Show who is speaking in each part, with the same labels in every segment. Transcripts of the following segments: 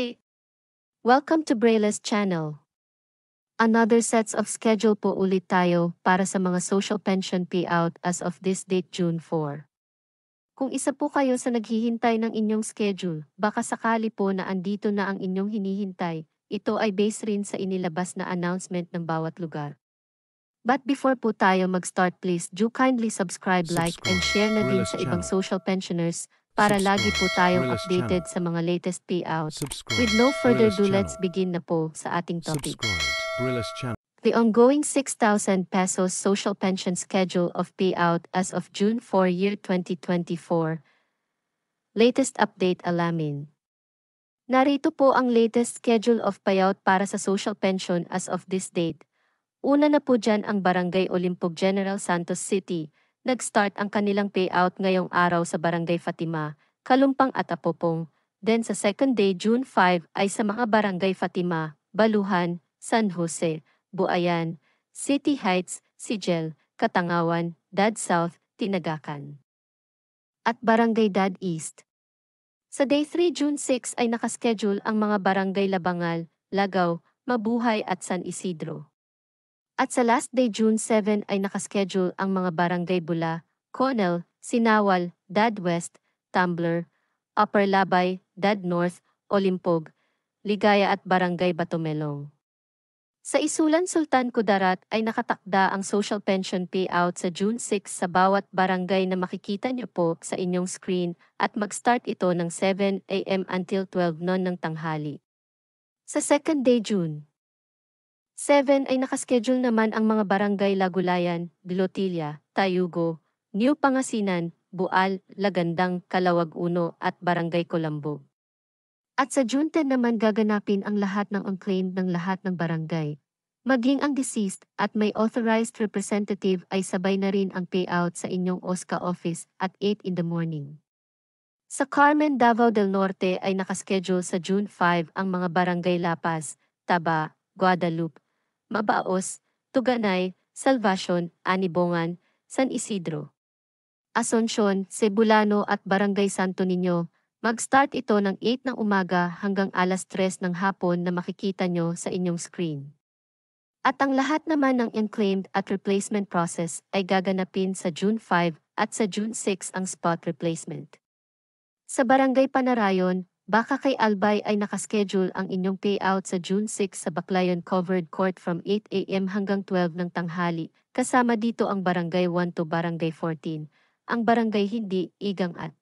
Speaker 1: Hi! Welcome to Braille's channel. Another sets of schedule po ulit tayo para sa mga social pension payout as of this date June 4. Kung isa po kayo sa naghihintay ng inyong schedule, baka sakali po na andito na ang inyong hinihintay, ito ay based rin sa inilabas na announcement ng bawat lugar. But before po tayo mag-start, please do kindly subscribe, like, and share na din
Speaker 2: Braille's
Speaker 1: sa ibang
Speaker 2: channel.
Speaker 1: social pensioners para lagi po tayong
Speaker 2: Braille's
Speaker 1: updated
Speaker 2: channel.
Speaker 1: sa mga latest payout.
Speaker 2: Subscribe.
Speaker 1: With no further
Speaker 2: Braille's
Speaker 1: ado, let's
Speaker 2: channel.
Speaker 1: begin na po sa ating topic.
Speaker 2: Subscribe. Braille's channel.
Speaker 1: The ongoing 6,000 pesos social pension schedule of payout as of June 4 year 2024. Latest update alamin. Narito po ang latest schedule of payout para sa social pension as of this date. Una na po dyan ang Barangay Olimpog General Santos City. Nag-start ang kanilang payout ngayong araw sa Barangay Fatima, Kalumpang at Apopong. Then sa second day June 5 ay sa mga Barangay Fatima, Baluhan, San Jose, Buayan, City Heights, Sigel, Katangawan, Dad South, Tinagakan. At Barangay Dad East. Sa day 3 June 6 ay nakaschedule ang mga Barangay Labangal, Lagaw, Mabuhay at San Isidro. At sa last day June 7 ay nakaschedule ang mga Barangay Bula, Conel, Sinawal, Dad West, Tumbler, Upper Labay, Dad North, Olimpog, Ligaya at Barangay Batomelong. Sa Isulan Sultan Kudarat ay nakatakda ang social pension payout sa June 6 sa bawat barangay na makikita niyo po sa inyong screen at mag-start ito ng 7 a.m. until 12 noon ng tanghali. Sa second day June 7 ay nakaschedule naman ang mga barangay Lagulayan, Dilotilla, Tayugo, New Pangasinan, Bual, Lagandang, Calawag 1 at Barangay Colombo. At sa June 10 naman gaganapin ang lahat ng unclaimed ng lahat ng barangay. Maging ang deceased at may authorized representative ay sabay na rin ang payout sa inyong OSCA office at 8 in the morning. Sa Carmen, Davao del Norte ay nakaschedule sa June 5 ang mga barangay Lapas, Taba, Guadalupe, Mabaos, Tuganay, Salvacion, Anibongan, San Isidro, Asuncion, Cebullano at Barangay Santo Niño. Mag-start ito ng 8 ng umaga hanggang alas 3 ng hapon na makikita nyo sa inyong screen. At ang lahat naman ng unclaimed at replacement process ay gaganapin sa June 5 at sa June 6 ang spot replacement. Sa Barangay Panarayon, baka kay Albay ay nakaschedule ang inyong payout sa June 6 sa Baclayon Covered Court from 8 a.m. hanggang 12 ng tanghali, kasama dito ang Barangay 1 to Barangay 14, ang Barangay Hindi, Igang at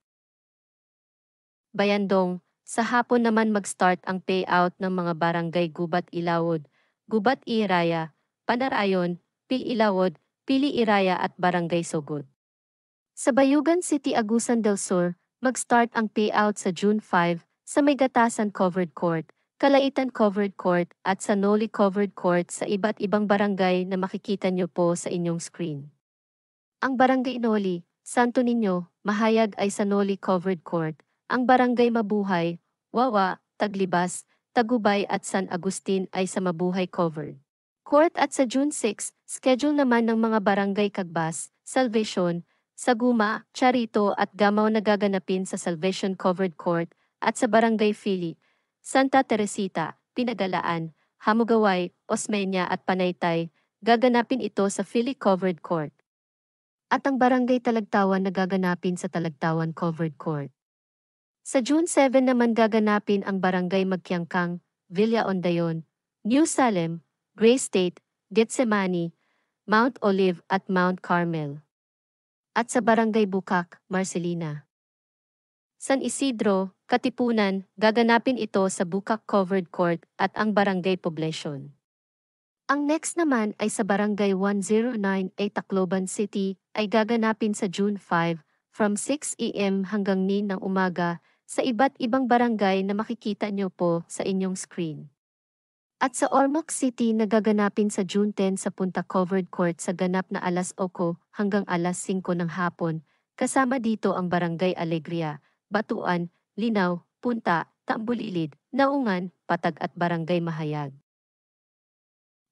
Speaker 1: Bayandong. Sa hapon naman mag-start ang payout ng mga Barangay Gubat Ilawod, Gubat Iraya, Panarayon, Pil Ilawod, Pili Iraya at Barangay Sogod. Sa Bayugan City, Agusan del Sur, mag-start ang payout sa June 5 sa Maygatasan Covered Court, Kalaitan Covered Court at sa Noli Covered Court sa iba't ibang barangay na makikita nyo po sa inyong screen. Ang Barangay Noli, Santo Niño, Mahayag ay sa Noli Covered Court, ang Barangay Mabuhay, Wawa, Taglibas, Tagubay at San Agustin ay sa Mabuhay Covered Court at sa June 6, schedule naman ng mga Barangay Cagbas, Salvation, Saguma, Charito at Gamaw na gaganapin sa Salvation Covered Court at sa Barangay Fili, Santa Teresita, Pinagalaan, Hamugaway, Osmeña at Panaytay, gaganapin ito sa Fili Covered Court. At ang Barangay Talagtawan na gaganapin sa Talagtawan Covered Court. Sa June 7 naman gaganapin ang Barangay Magkiangkang, Villa Ondayon, New Salem, Gray State, Getsemani, Mount Olive at Mount Carmel. At sa Barangay Bukak, Marcelina, San Isidro, Katipunan, gaganapin ito sa Bukak Covered Court at ang Barangay Poblacion. Ang next naman ay sa Barangay 109A Tacloban City ay gaganapin sa June 5 from 6 a.m. hanggang 9 ng umaga sa iba't ibang barangay na makikita nyo po sa inyong screen. At sa Ormoc City na gaganapin sa June 10 sa Punta Covered Court sa ganap na alas 8 hanggang alas 5 ng hapon, kasama dito ang Barangay Alegria, Batuan, Linaw, Punta, Tambulilid, Naungan, Patag at Barangay Mahayag.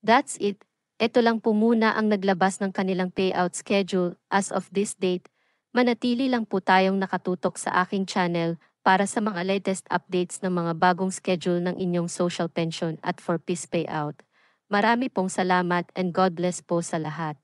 Speaker 1: That's it. Ito lang po muna ang naglabas ng kanilang payout schedule as of this date. Manatili lang po tayong nakatutok sa aking channel para sa mga latest updates ng mga bagong schedule ng inyong social pension at for peace payout. Marami pong salamat and God bless po sa lahat.